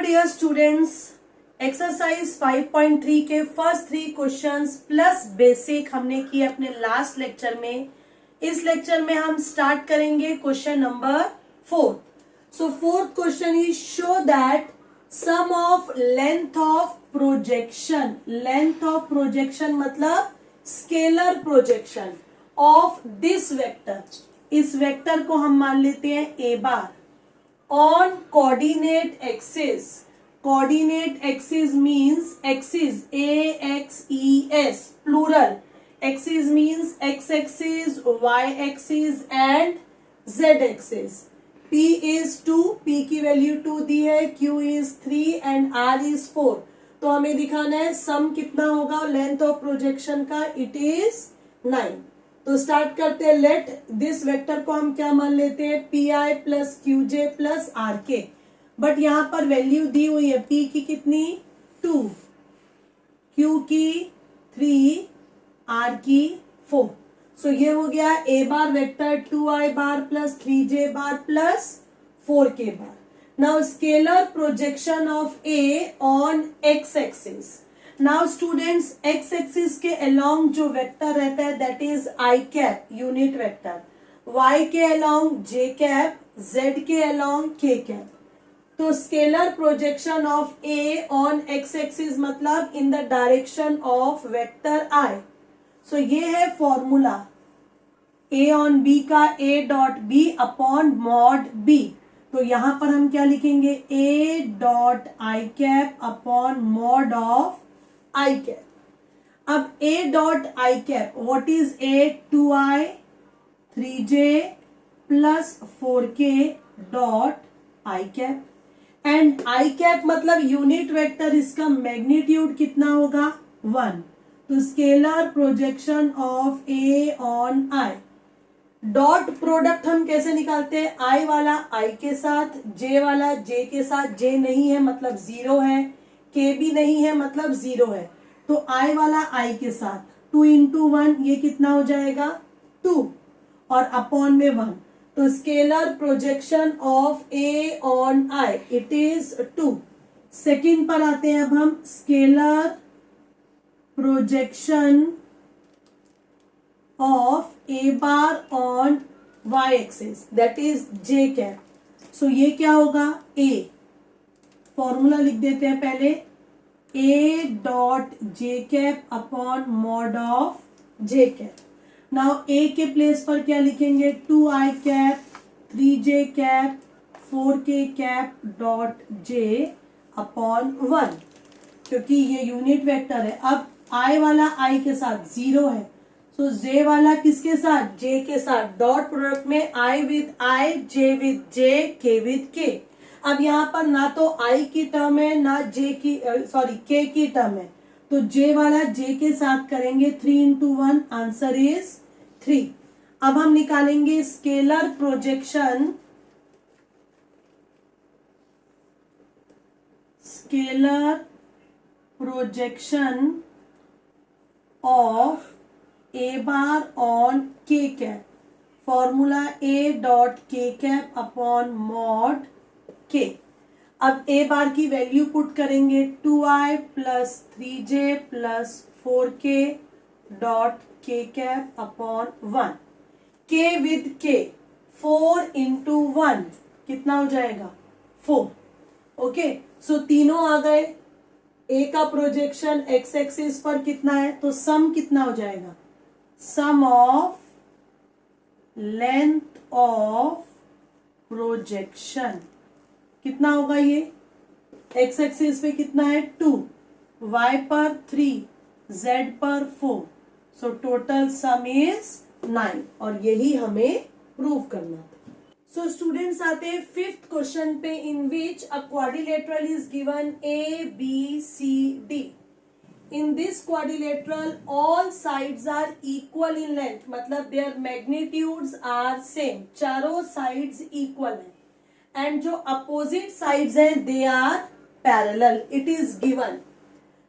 Dear students, exercise 5.3 के first 3 questions plus basic हमने किए अपने लास्ट लेक्चर में। इस लेक्चर में हम स्टार्ट करेंगे question number 4। So fourth question is show that sum of length of projection. Length of projection मतलब scalar projection of this vector. इस वेक्टर को हम मान लेते हैं A bar on coordinate axis. Coordinate axis means axis, A-X-E-S, plural. Axis means x-axis, y-axis and z-axis. P is 2, P की value 2 दी है, Q is 3 and R is 4. तो हमें दिखाना है सम कितना होगा लेंथ ऑफ प्रोजेक्शन का, इट इज 9। तो स्टार्ट करते हैं। लेट दिस वेक्टर को हम क्या मान लेते हैं, P I plus Q J plus R K. But यहां पर वैल्यू दी हुई है, पी की कितनी 2, क्यू की 3, आर की 4। सो ये हो गया A bar vector 2i bar plus 3j bar plus 4k bar. Now scalar projection of A on x axis. Now students, x axis के अलोंग जो वेक्टर रहता है that is i cap unit vector, y के along J cap, z के along K cap. तो scalar projection of A on x axis मतलब in the direction of vector i. So ये है फॉर्मूला ए ऑन बी का, A dot B upon mod B. तो यहां पर हम क्या लिखेंगे, A dot i cap upon mod of i cap. अब A dot i cap, what is A, 2i 3j plus 4k dot i cap. And i cap मतलब unit vector, इसका magnitude कितना होगा 1। तो scalar projection of A on i. Dot product हम कैसे निकालते हैं, आई वाला आई के साथ, जे वाला जे के साथ, जे नहीं है मतलब 0 है, के भी नहीं है मतलब 0 है। तो आई वाला आई के साथ 2 इंटू 1 ये कितना हो जाएगा 2 और अपॉन में 1। तो scalar projection of A on I it is 2। Second पर आते हैं अब हम, scalar projection of A bar on Y axis that is J cap. So ये क्या होगा, ए फॉर्मूला लिख देते हैं पहले, A dot J cap upon mod of J cap. Now A के प्लेस पर क्या लिखेंगे, 2i cap 3j cap 4k cap dot J upon 1, क्योंकि ये यूनिट वेक्टर है। अब i वाला i के साथ 0 है, सो j वाला किसके साथ, j के साथ। डॉट प्रोडक्ट में i with i, j with j, k with k। अब यहाँ पर ना तो i की टर्म है ना j की k की टर्म है, तो j वाला j के साथ करेंगे 3 इंटू 1, आंसर इज 3। अब हम निकालेंगे scalar projection, scalar projection of A bar on के कैप। फॉर्मूला ए डॉट के कैप अपॉन मॉड के। अब ए बार की वैल्यू पुट करेंगे, 2i plus 3j plus 4k dot के कैप अपॉन 1। के विद के, 4 इंटू 1 कितना हो जाएगा 4। ओके, सो तीनों आ गए। ए का प्रोजेक्शन एक्स एक्सिस पर कितना है, तो सम कितना हो जाएगा, सम ऑफ लेंथ ऑफ प्रोजेक्शन कितना होगा, ये एक्स एक्सिस पे कितना है 2, y पर 3, z पर 4। सो टोटल सम इज 9 और यही हमें प्रूव करना था। सो स्टूडेंट्स आते हैं फिफ्थ क्वेश्चन पे, in which a quadrilateral is given a b c d। In this quadrilateral all sides are equal in length, मतलब देयर मैग्नीट्यूड्स आर सेम, चारों साइड्स इक्वल है। एंड जो opposite sides हैं they are parallel. It is given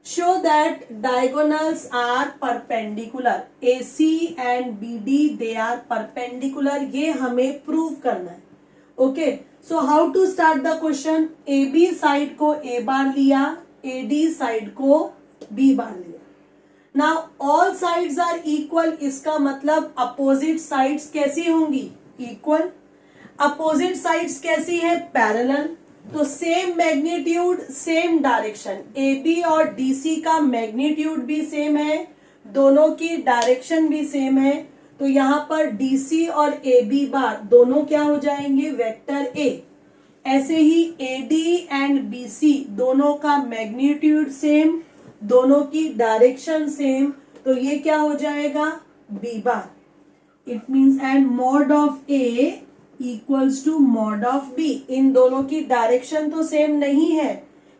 show that diagonals are perpendicular, AC and BD they are perpendicular. ये हमें prove करना है। Okay, so how to start the question, A B side को ए bar लिया, A D side को B bar लिया. Now all sides are equal, इसका मतलब अपोजिट साइड्स कैसी होंगी, इक्वल. अपोजिट साइड्स कैसी है, पैरेलल. तो same magnitude same direction, A B और डी सी का मैग्नीट्यूड भी सेम है, दोनों की डायरेक्शन भी सेम है. तो यहां पर डी सी और ए बी बार दोनों क्या हो जाएंगे, वेक्टर ए. ऐसे ही A D and B C दोनों का मैग्नीट्यूड सेम, दोनों की डायरेक्शन सेम, तो ये क्या हो जाएगा, B bar. It means and mod of A equals to mod of B. इन दोनों की डायरेक्शन तो सेम नहीं है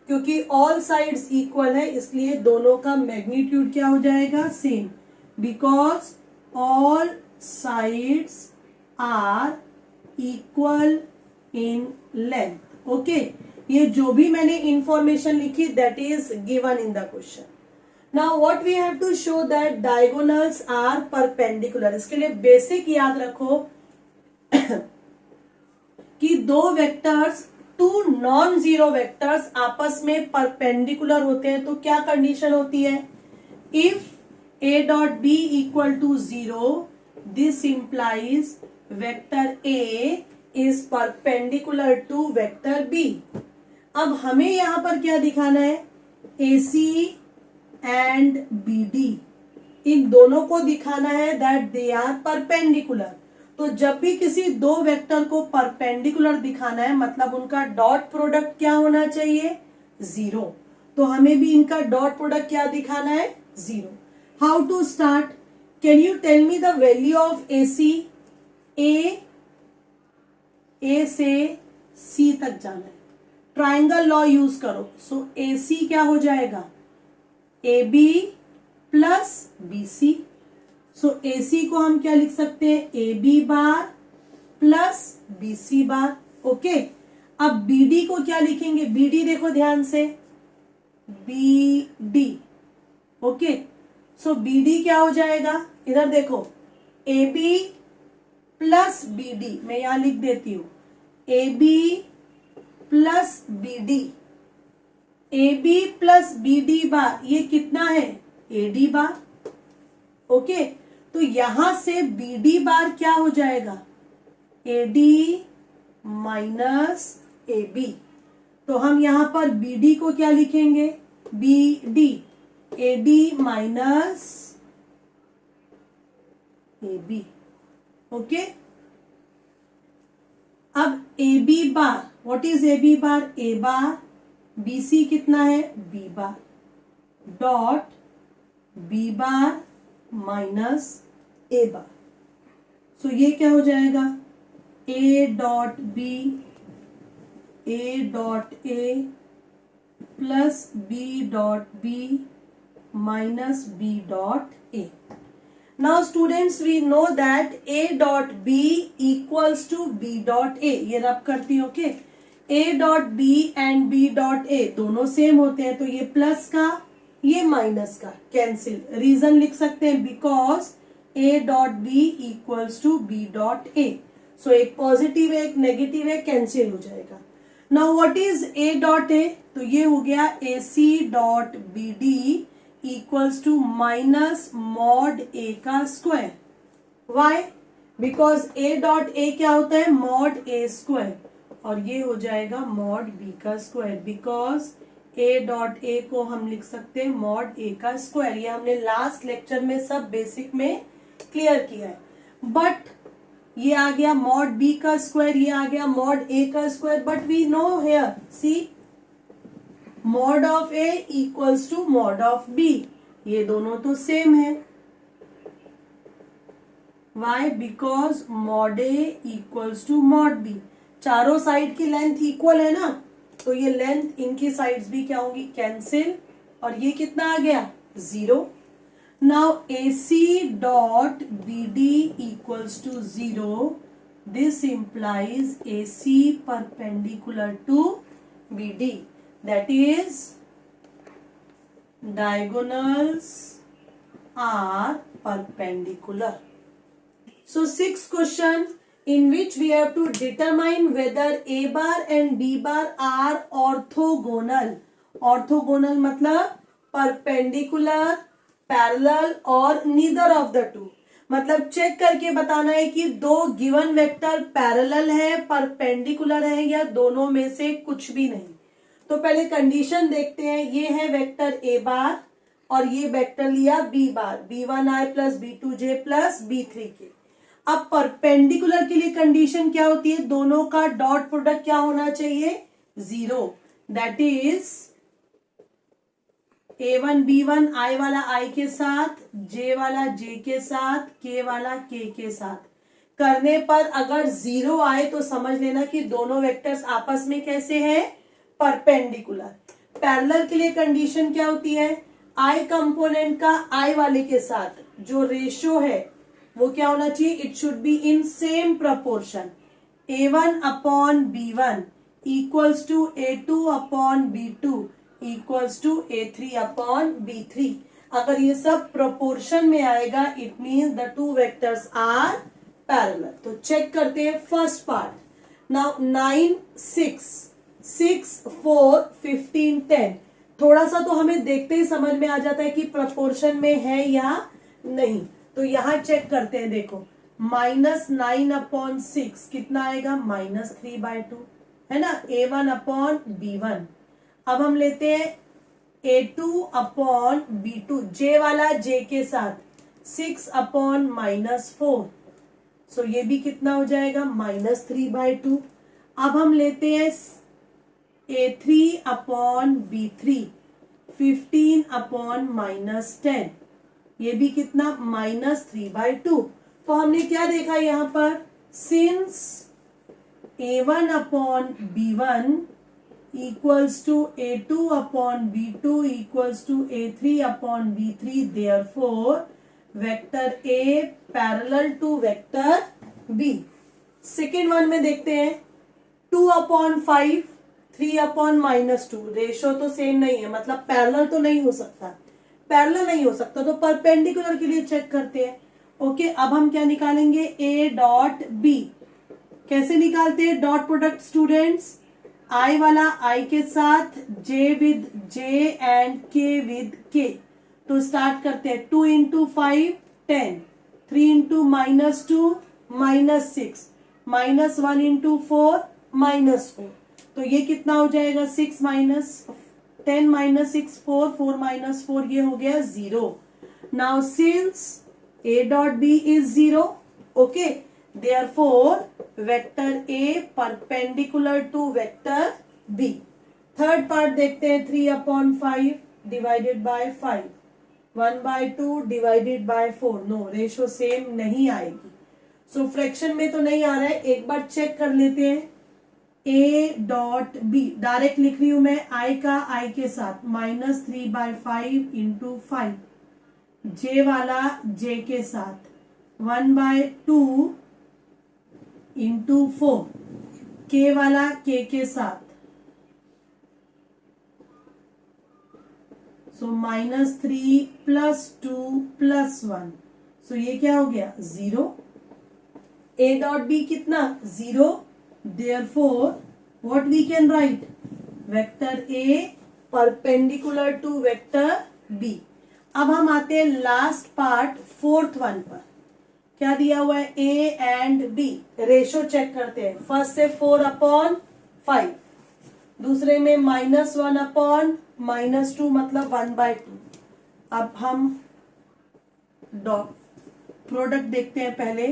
क्योंकि ऑल साइड्स इक्वल है, इसलिए दोनों का मैग्नीट्यूड क्या हो जाएगा, same. Because all sides are equal in length. Okay, ये जो भी मैंने इंफॉर्मेशन लिखी that is given in the question. Now what we have to show that diagonals are perpendicular. इसके लिए बेसिक याद रखो कि दो vectors, two non zero vectors आपस में परपेंडिकुलर होते हैं तो क्या कंडीशन होती है, if A dot B equal to zero, this implies vector A is perpendicular to vector B. अब हमें यहां पर क्या दिखाना है, A C and B D, इन दोनों को दिखाना है दैट दे आर परपेंडिकुलर. तो जब भी किसी दो वेक्टर को परपेंडिकुलर दिखाना है मतलब उनका डॉट प्रोडक्ट क्या होना चाहिए, जीरो. तो हमें भी इनका डॉट प्रोडक्ट क्या दिखाना है, zero. How to start, can you tell me the value of A C. A से सी तक जाना है, ट्राइंगल लॉ यूज करो. सो ए सी क्या हो जाएगा, A B plus B C. So A C को हम क्या लिख सकते हैं, A B bar plus B C bar. Okay, अब बी डी को क्या लिखेंगे, बी डी देखो ध्यान से, B D. Okay, so B D क्या हो जाएगा, इधर देखो, A B plus B D, मैं यहां लिख देती हूं, A B plus B D. A B plus B D bar ये कितना है, ए डी बार. ओके, तो यहां से बी डी बार क्या हो जाएगा, A D minus A B. तो हम यहां पर बी डी को क्या लिखेंगे, B D, A D minus A B. Okay, अब A B bar, what is A B bar, A bar, B C कितना है, B bar, dot B bar minus A bar. So ये क्या हो जाएगा, A dot B, A dot A plus B dot B minus B dot A. Now students we know that A dot B equals to B dot A. ये rub करती हूँ, okay. A dot B and B dot A दोनों same होते हैं तो ये plus का ये माइनस का कैंसिल. रीजन लिख सकते हैं because A dot B equals to B dot A. So एक पॉजिटिव है एक नेगेटिव है, कैंसिल हो जाएगा. Now what is A dot A, तो ये हो गया A C dot B D equals to minus mod A का square. Why, because A dot A क्या होता है, मॉड ए स्क्वायर, और ये हो जाएगा मॉड बी का स्क्वायर. बिकॉज ए डॉट ए को हम लिख सकते हैं मॉड ए का स्क्वायर. ये हमने लास्ट लेक्चर में सब बेसिक में क्लियर किया है. बट ये आ गया मॉड बी का स्क्वायर, ये आ गया मॉड ए का square. But we know here, see, mod of A equals to mod of B. ये दोनों तो सेम है. Why, because mod A equals to mod B. चारों साइड की लेंथ इक्वल है ना, तो ये लेंथ इनकी साइड्स भी क्या होंगी, कैंसिल. और ये कितना आ गया, zero. Now A C dot B D equals to zero. This implies A C perpendicular to B D. That is diagonals are perpendicular. So 6th question, in which we have to determine whether A bar and B bar are orthogonal. Orthogonal मतलब perpendicular, parallel और neither of the two. मतलब check करके बताना है कि दो given vector parallel है, perpendicular है या दोनों में से कुछ भी नहीं. तो पहले कंडीशन देखते हैं. ये है वेक्टर ए बार और ये वेक्टर लिया B bar, b1i plus b2j plus b3k. अब परपेंडिकुलर के लिए कंडीशन क्या होती है? दोनों का डॉट प्रोडक्ट क्या होना चाहिए? 0. That is a1 b1 i वाला i के साथ, j वाला j के साथ, k वाला k के साथ. करने पर अगर 0 आए तो समझ लेना कि दोनों वेक्टर्स आपस में कैसे हैं? परपेंडिकुलर. पैरेलल के लिए कंडीशन क्या होती है? i कंपोनेंट का i वाले के साथ जो रेशियो है वो क्या होना चाहिए? It should be in same proportion. a1 upon b1 equals to a2 upon b2 equals to a3 upon b3. अगर ये सब प्रोपोर्शन में आएगा it means the two vectors are parallel. तो चेक करते हैं फर्स्ट पार्ट. नाउ 9 6 6 4 15 10. थोड़ा सा तो हमें देखते ही समझ में आ जाता है कि प्रोपोर्शन में है या नहीं. तो यहां चेक करते हैं. देखो -9 अपॉन 6 कितना आएगा? -3/2 है ना. a1 upon b1. अब हम लेते हैं a2 अपॉन b2, j वाला j के साथ 6 अपॉन -4. सो ये भी कितना हो जाएगा? -3/2. अब हम लेते हैं a3 अपॉन b3 15 अपॉन -10. ये भी कितना? -3/2. तो हमने क्या देखा यहां पर? Since a1 upon b1 equals to a2 upon b2 equals to a3 upon b3, therefore vector a parallel to vector b. Second one में देखते हैं 2 अपॉन 5 3 अपॉन -2. रेशो तो सेम नहीं है, मतलब पैरेलल तो नहीं हो सकता. पैरेलल नहीं हो सकता तो परपेंडिकुलर के लिए चेक करते हैं. ओके, अब हम क्या निकालेंगे? a dot b. कैसे निकालते हैं डॉट प्रोडक्ट स्टूडेंट्स? i वाला i के साथ, j with j and k with k. तो स्टार्ट करते हैं. 2 इंटू 5 10, 3 इंटू -2 -6, -1 इंटू 4 -4. तो ये कितना हो जाएगा? 6 10 -6 4 4 -4. ये हो गया 0. Now since a dot b is 0, okay, therefore vector a perpendicular to vector b. Third part देखते हैं. 3 अपॉन 5 divided by 5, 1/2 divided by 4. No, ratio same नहीं आएगी. सो फ्रैक्शन में तो नहीं आ रहा है. एक बार चेक कर लेते हैं. a डॉट b डायरेक्ट लिख रही हूं मैं. i का i के साथ -3/5 इंटू 5, j वाला j के साथ 1/2 इंटू 4, k वाला k के साथ. सो -3 + 2 + 1. सो ये क्या हो गया? 0. a डॉट b कितना? 0. Therefore, what we can write? Vector A perpendicular to vector B. अब हम आते हैं लास्ट पार्ट, फोर्थ वन पर. क्या दिया हुआ है? A and B. Ratio check करते हैं. फर्स्ट से 4 अपॉन 5, दूसरे में -1 अपॉन -2 मतलब 1/2. अब हम डॉट प्रोडक्ट देखते हैं पहले.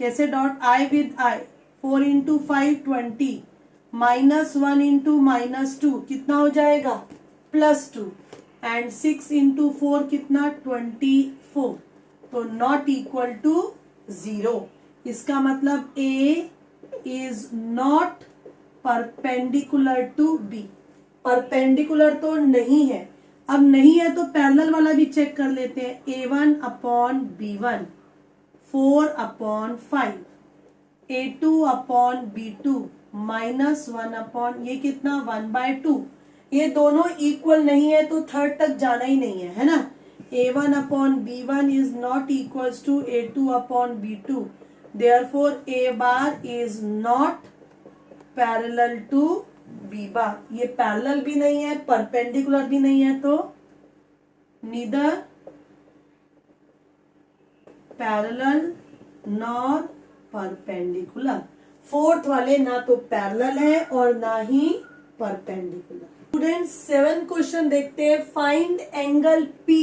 कैसे? Dot i with i. 4 into 5 20, -1 into -2 कितना हो जाएगा? +2. एंड 6 इंटू 4 कितना? 24. तो नॉट इक्वल टू 0. इसका मतलब A is not perpendicular to B. Perpendicular तो नहीं है. अब नहीं है तो पैरेलल वाला भी चेक कर लेते हैं. a1 upon b1 4 upon 5, a2 upon b2 -1 upon ये कितना? 1/2. ये दोनों इक्वल नहीं है तो थर्ड तक जाना ही नहीं है ना. a1 upon b1 is not equals to a2 upon b2. Therefore A bar is not parallel to B bar. ये पैरेलल भी नहीं है, परपेंडिकुलर भी नहीं है, तो neither parallel nor perpendicular. Fourth वाले ना तो पैरेलल है और ना ही परपेंडिकुलर. स्टूडेंट्स 7 क्वेश्चन देखते हैं. Find angle P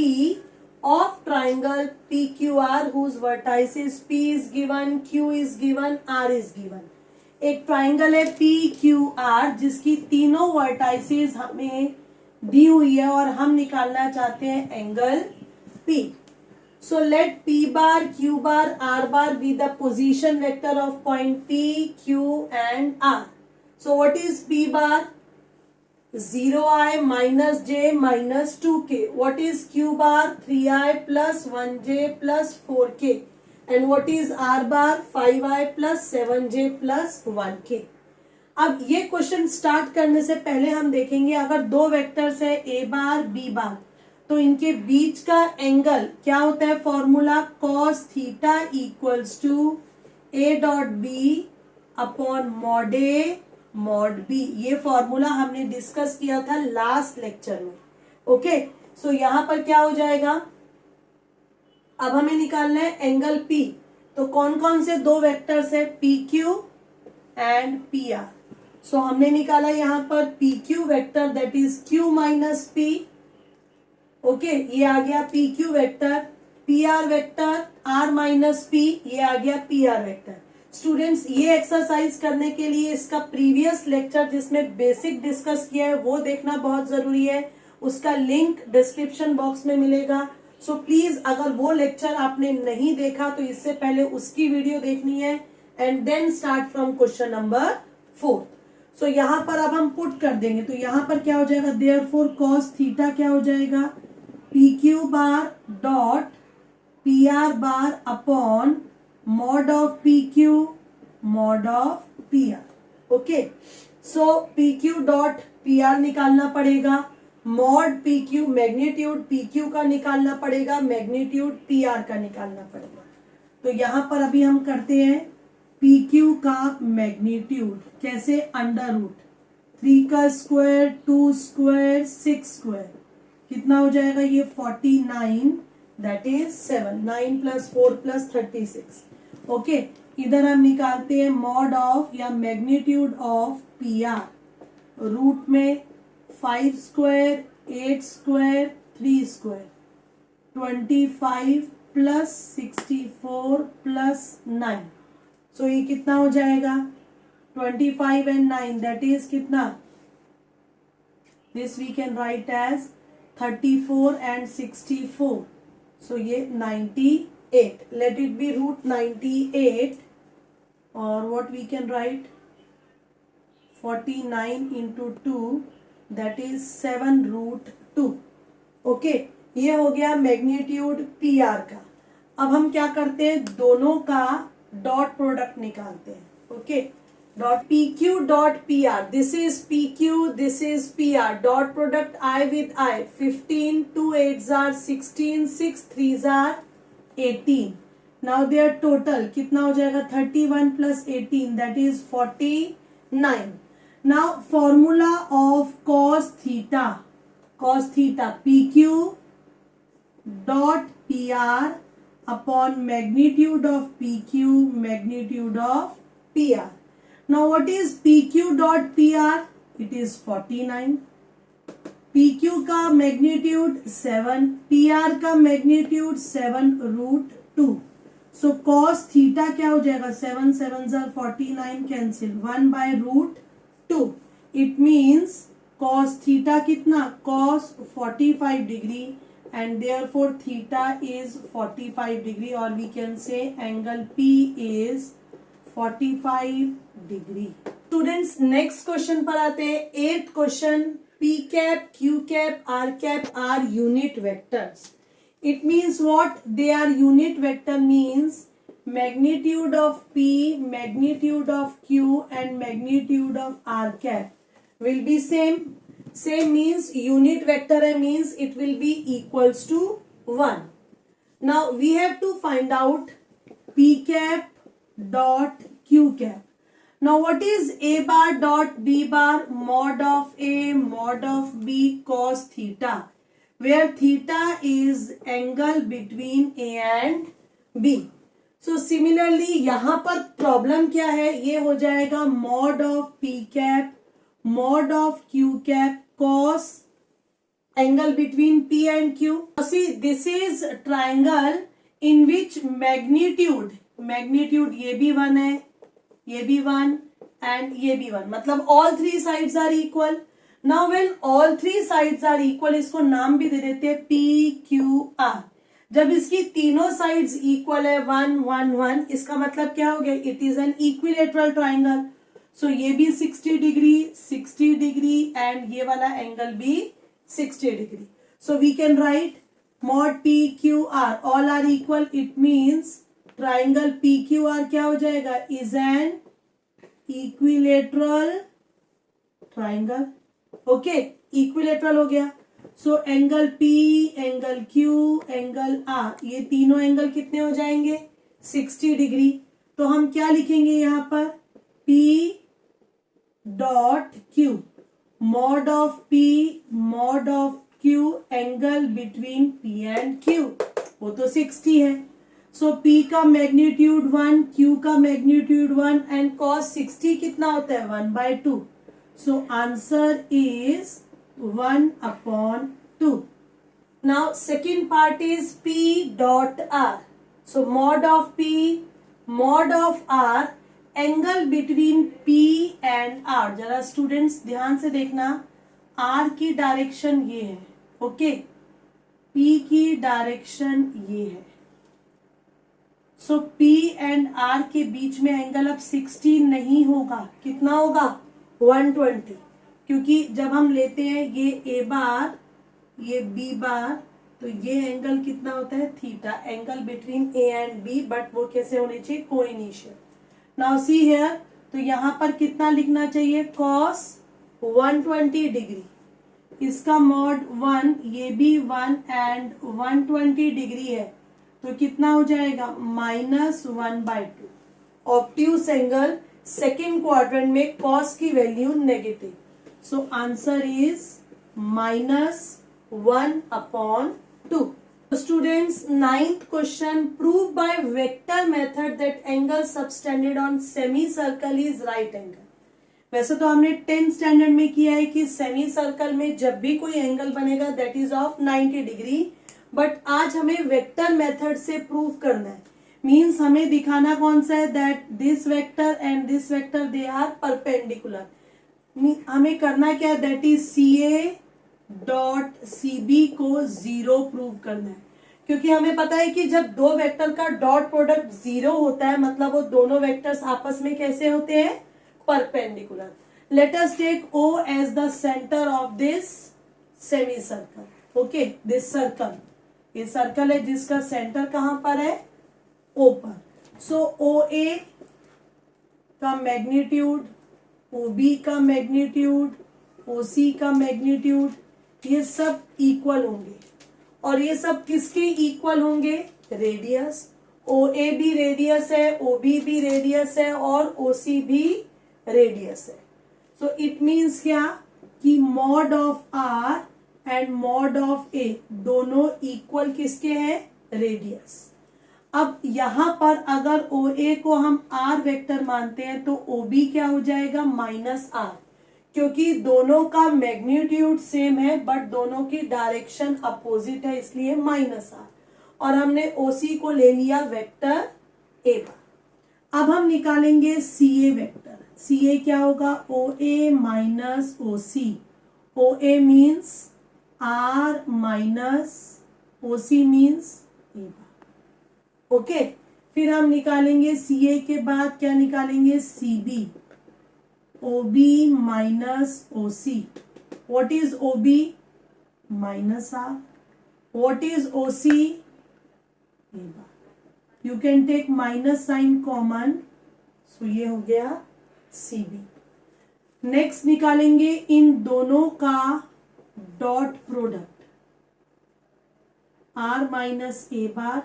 of triangle PQR whose vertices P is given, Q is given, R is given. एक ट्राइंगल है PQR जिसकी तीनों वर्टाइसेस हमें दी हुई है और हम निकालना चाहते हैं angle P. So let P bar, Q bar, R bar be the position vector of point P, Q and R. So what is P bar? 0i minus j minus 2k. What is Q bar? 3i plus 1j plus 4k. And what is R bar? 5i plus 7j plus 1k. अब ये question start करने से पहले हम देखेंगे अगर दो vectors है A बार B बार तो इनके बीच का एंगल क्या होता है. Formula cos theta equals to A dot B upon mod A mod B. ये फॉर्मूला हमने डिस्कस किया था लास्ट लेक्चर में. ओके, सो यहां पर क्या हो जाएगा, अब हमें निकालना है एंगल P. तो कौन कौन से दो वेक्टर्स है, PQ एंड PR. सो हमने निकाला यहां पर PQ vector that is Q minus P. Okay, ये आ गया PQ vector. PR vector R minus P, ये आ गया PR वेक्टर. स्टूडेंट्स ये एक्सरसाइज करने के लिए इसका प्रीवियस लेक्चर जिसमें बेसिक डिस्कस किया है वो देखना बहुत जरूरी है. उसका लिंक डिस्क्रिप्शन बॉक्स में मिलेगा. सो प्लीज अगर वो लेक्चर आपने नहीं देखा तो इससे पहले उसकी वीडियो देखनी है and then start from question number 4. So यहाँ पर अब हम पुट कर देंगे तो यहाँ पर क्या हो जाएगा, देयरफॉर कॉस थीटा क्या हो जाएगा, PQ bar dot PR bar upon mod of PQ mod of PR. Okay, so PQ dot PR निकालना पड़ेगा, मॉड PQ मैग्नीट्यूड PQ का निकालना पड़ेगा, मैग्नीट्यूड PR का निकालना पड़ेगा. तो यहां पर अभी हम करते हैं PQ का मैग्नीट्यूड कैसे, अंडर रूट 3 का स्क्वायर 2 स्क्वायर 6 स्क्वायर कितना हो जाएगा, ये 49 that is 7. 9 plus 4 plus 36. Okay, इधर हम निकालते हैं मॉड ऑफ या मैग्नीट्यूड ऑफ PR. रूट में 5 square 8 square 3 square 25 plus 64 plus 9. So ये कितना हो जाएगा, 25 एंड 9 दैट इज कितना, this we can write as 34 and 64. So ये 98. लेट इट बी रूट 98 और what we can write 49 into 2 that is 7 root 2. Okay, ये हो गया मैग्नीट्यूड PR का. अब हम क्या करते हैं, दोनों का डॉट प्रोडक्ट निकालते हैं. Okay, dot PQ dot PR, this is PQ, this is PR. Dot product I with I, 15 2 8s are 16, 6 3s are 18. Now there total कितना हो जाएगा, 31 plus 18 that is 49. Now formula of cos theta PQ dot PR upon magnitude of PQ magnitude of PR. Now what is PQ dot PR? It is 49. PQ का magnitude 7, PR का magnitude 7 root 2. So cos theta क्या हो जाएगा, 7 7s are 49 cancel, 1 by root 2. It means cos theta कितना, cos 45 degree and therefore theta is 45 degree or we can say angle P is 45 degree. Students next question पर आते हैं. 8th question, P cap, Q cap, R cap are unit vectors. It means what? They are unit vector means magnitude of P, magnitude of Q and magnitude of R cap will be same. Same means unit vector means it will be equals to 1. Now we have to find out P cap dot q cap. Now what is a bar dot b bar? Mod of a mod of b cos theta, where theta is angle between a and b. So similarly यहाँ पर problem क्या है, ये हो जाएगा mod of p cap mod of q cap cos angle between p and q. See, this is triangle in which magnitude ये भी 1 है, ये भी 1 and ये भी 1, मतलब all three sides are equal. Now when all three sides are equal, इसको नाम भी दे देते हैं P Q R. जब इसकी तीनों साइड्स इक्वल है 1 1 1, इसका मतलब क्या हो गया, it is an equilateral triangle. So ये भी 60 डिग्री एंड ये वाला एंगल भी 60 degree. So we can write mod P Q R all are equal. It means triangle P Q R क्या हो जाएगा, is an equilateral triangle. Okay, equilateral हो गया. So angle P, angle Q, angle R, ये तीनों angle कितने हो जाएंगे, 60 डिग्री. तो हम क्या लिखेंगे यहाँ पर, P dot Q mod of P mod of Q angle between P and Q, वो तो 60 है. सो P का मैग्नीट्यूड 1, Q का मैग्नीट्यूड 1 एंड cos 60 कितना होता है, 1/2. So answer is 1/2. Now second part is P dot R. So mod of P mod of R angle between P and R. जरा students ध्यान से देखना, R की डायरेक्शन ये है, ओके, P की डायरेक्शन ये है. सो P एंड R के बीच में एंगल अब 60 नहीं होगा, कितना होगा, 120. क्योंकि जब हम लेते हैं ये A बार ये B बार, तो ये एंगल कितना होता है, theta, angle between A and B, but वो कैसे होने चाहिए, कोइनिशियल. नाउ सी हियर, तो यहाँ पर कितना लिखना चाहिए, cos 120 डिग्री, इसका मॉड 1, ये भी 1 एंड 120 डिग्री है, तो कितना हो जाएगा, -1/2. ऑब्ट्यूस एंगल सेकेंड क्वाड्रेंट में cos की value negative. So answer is -1/2. Students, ninth question, prove by vector method that angle subtended on semicircle is right angle. वैसे तो हमने 10th स्टैंडर्ड में किया है कि सेमी सर्कल में जब भी कोई एंगल बनेगा that is of 90 degree, but आज हमें वेक्टर मेथड से प्रूव करना है. मीन्स हमें दिखाना कौन सा है, that this vector and this vector they are perpendicular. हमें करना क्या है, that is CA dot CB को 0 प्रूव करना है. क्योंकि हमें पता है कि जब दो वेक्टर का डॉट प्रोडक्ट 0 होता है, मतलब वो दोनों वेक्टर्स आपस में कैसे होते हैं, perpendicular. Let us take O as the centre of this semi circle. Okay, this circle, ये सर्कल है जिसका सेंटर कहां पर है, O पर. सो OA का मैग्नीट्यूड, OB का मैग्नीट्यूड, OC का मैग्नीट्यूड, ये सब इक्वल होंगे. और ये सब किसके इक्वल होंगे, रेडियस. OA भी रेडियस है, OB भी रेडियस है और OC भी रेडियस है. सो इट मीन्स क्या, कि mod of R and mod of A दोनों इक्वल किसके हैं, रेडियस. अब यहां पर अगर OA को हम R वेक्टर मानते हैं तो OB क्या हो जाएगा, -R, क्योंकि दोनों का मैग्नीट्यूड सेम है बट दोनों की डायरेक्शन अपोजिट है, इसलिए -R. और हमने OC को ले लिया वेक्टर A पर. अब हम निकालेंगे CA वेक्टर. CA क्या होगा, OA minus OC. OA means R minus OC means A bar. Okay, फिर हम निकालेंगे CA के बाद क्या निकालेंगे, CB. OB minus OC. What is OB? -R. What is OC? A bar. You can take minus sign common. So ये हो गया CB. नेक्स्ट निकालेंगे इन दोनों का dot product, R minus A bar,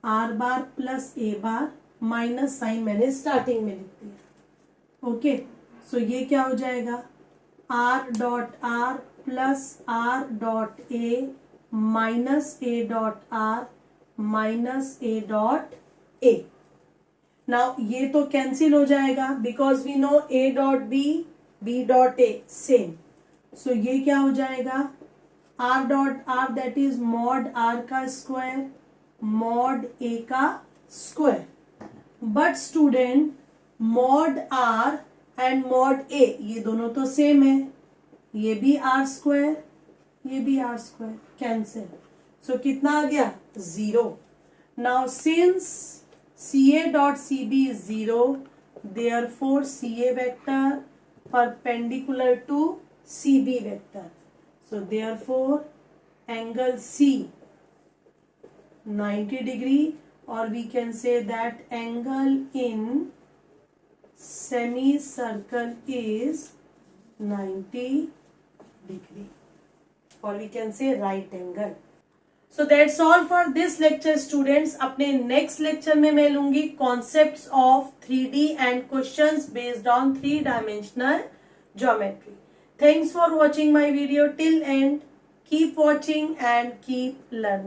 R bar plus A bar minus sign मैंने starting में लिख दिया। ओके, सो ये क्या हो जाएगा, R dot R plus R dot A minus A dot R minus A dot A. Now ये तो कैंसिल हो जाएगा because we know A dot B dot A same. So ये क्या हो जाएगा, R dot R that is mod are का square mod A का square. But student mod R and mod A ये दोनों तो सेम है, ये भी आर स्क्वायर ये भी आर स्क्वायर, कैंसिल। सो कितना आ गया, 0। Now since CA dot CB is 0, therefore CA vector perpendicular to CB vector. So therefore angle C 90 degree, or we can say that angle in semicircle is 90 degree, or we can say right angle. So that's all for this lecture students. अपने next lecture में मैं लूंगी concepts of 3D and questions based on 3-dimensional geometry. Thanks for watching my video till end. Keep watching and keep learning.